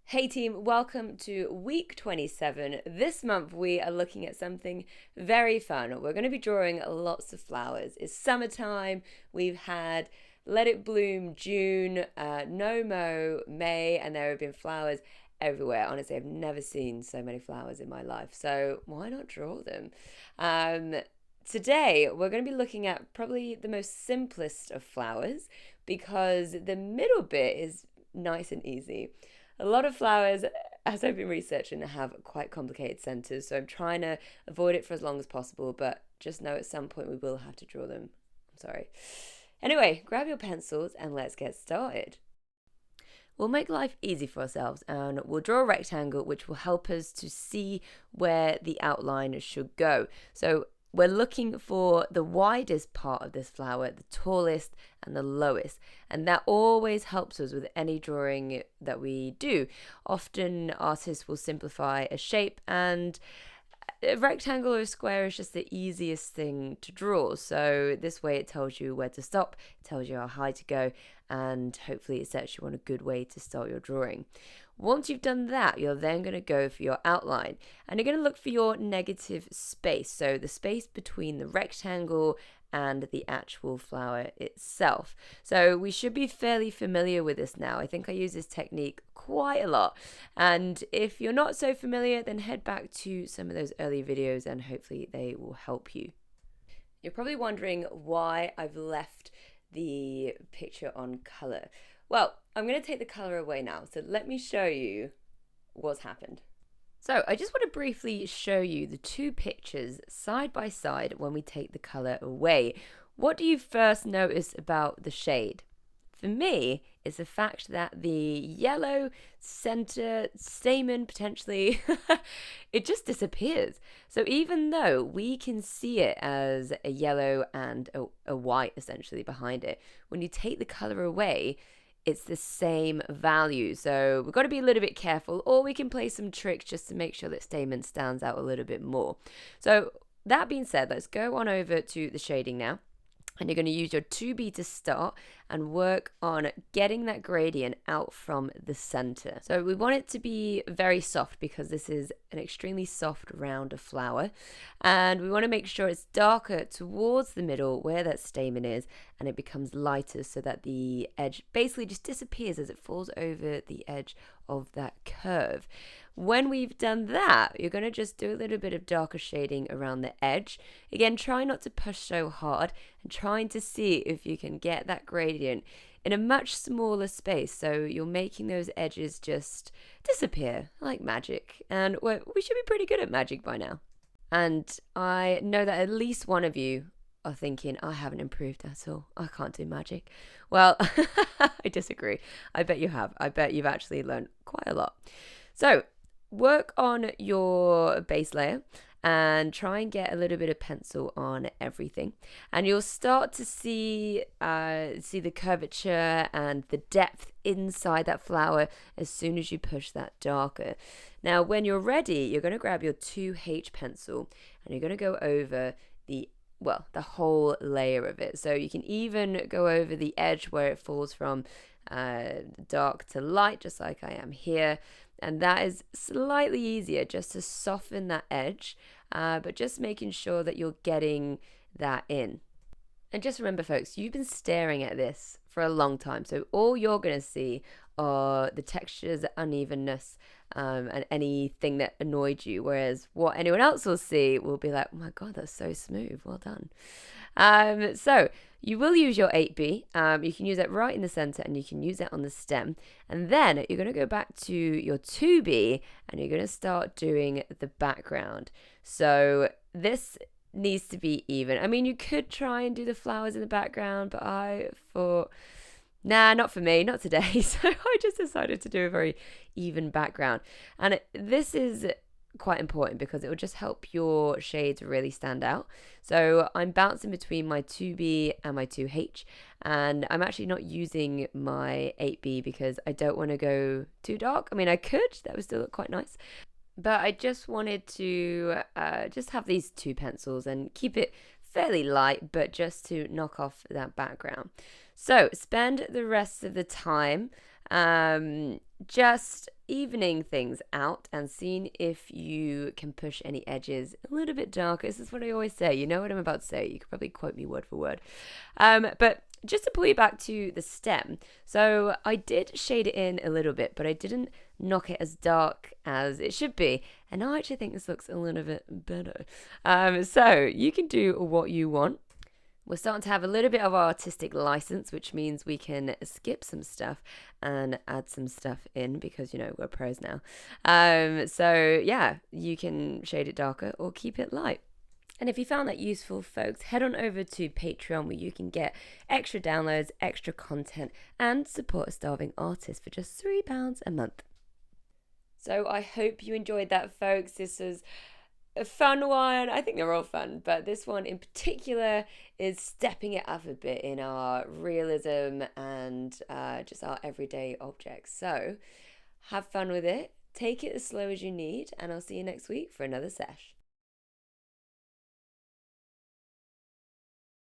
Hey team, welcome to week 27. This month we are looking at something very fun. We're going to be drawing lots of flowers. It's summertime. We've had Let It Bloom June, No Mo May, and there have been flowers everywhere. Honestly, I've never seen so many flowers in my life. So why not draw them? Um, Today we're going to be looking at probably the most simplest of flowers because the middle bit is nice and easy. A lot of flowers, as I've been researching, have quite complicated centers, so I'm trying to avoid it for as long as possible, but just know at some point we will have to draw them. I'm sorry. Anyway, grab your pencils and let's get started. We'll make life easy for ourselves and we'll draw a rectangle which will help us to see where the outline should go. So we're looking for the widest part of this flower, the tallest and the lowest. And that always helps us with any drawing that we do. Often artists will simplify a shape, and a rectangle or a square is just the easiest thing to draw. So this way it tells you where to stop, it tells you how high to go, and hopefully it sets you on a good way to start your drawing. Once you've done that, you're then going to go for your outline, and you're going to look for your negative space, so the space between the rectangle and the actual flower itself. So we should be fairly familiar with this now. I think I use this technique quite a lot, and if you're not so familiar, then head back to some of those early videos and hopefully they will help you. You're probably wondering why I've left the picture on color. Well, I'm going to take the color away now, so let me show you what's happened. So I just want to briefly show you the two pictures side by side when we take the color away. What do you first notice about the shade? For me, it's the fact that the yellow center stamen potentially, it just disappears. So even though we can see it as a yellow and a white essentially behind it, when you take the color away, it's the same value. So we've got to be a little bit careful, or we can play some tricks just to make sure that stamen stands out a little bit more. So that being said, let's go on over to the shading now. And you're going to use your 2B to start and work on getting that gradient out from the center. So we want it to be very soft because this is an extremely soft round flower. And we want to make sure it's darker towards the middle where that stamen is, and it becomes lighter so that the edge basically just disappears as it falls over the edge of that curve. When we've done that, you're going to just do a little bit of darker shading around the edge. Again, try not to push so hard and trying to see if you can get that gradient in a much smaller space. So you're making those edges just disappear like magic. And we should be pretty good at magic by now. And I know that at least one of you are thinking, I haven't improved at all. I can't do magic. Well, I disagree. I bet you have. I bet you've actually learned quite a lot. So work on your base layer and try and get a little bit of pencil on everything, and you'll start to see the curvature and the depth inside that flower as soon as you push that darker. Now when you're ready, you're going to grab your 2H pencil and you're going to go over the whole layer of it. So you can even go over the edge where it falls from dark to light, just like I am here. And that is slightly easier just to soften that edge, but just making sure that you're getting that in. And just remember, folks, you've been staring at this for a long time. So all you're going to see are the textures, unevenness, and anything that annoyed you. Whereas what anyone else will see will be like, oh my God, that's so smooth. Well done. So you will use your 8B. You can use it right in the center and you can use it on the stem. And then you're going to go back to your 2B and you're going to start doing the background. So this needs to be even. I mean, you could try and do the flowers in the background, but I thought, nah, not for me, not today. So I just decided to do a very even background. And this is quite important because it will just help your shades really stand out. So I'm bouncing between my 2B and my 2H, and I'm actually not using my 8B because I don't want to go too dark. I mean, I could, that would still look quite nice. But I just wanted to just have these two pencils and keep it fairly light, but just to knock off that background. So spend the rest of the time just evening things out and seeing if you can push any edges a little bit darker. This is what I always say. You know what I'm about to say. You could probably quote me word for word. But just to pull you back to the stem, so I did shade it in a little bit, but I didn't knock it as dark as it should be. And I actually think this looks a little bit better. So you can do what you want. We're starting to have a little bit of artistic license, which means we can skip some stuff and add some stuff in because, we're pros now. So yeah, you can shade it darker or keep it light. And if you found that useful, folks, head on over to Patreon where you can get extra downloads, extra content, and support a starving artist for just £3 a month. So I hope you enjoyed that, folks. This was a fun one. I think they're all fun, but this one in particular is stepping it up a bit in our realism and just our everyday objects. So have fun with it. Take it as slow as you need, and I'll see you next week for another sesh.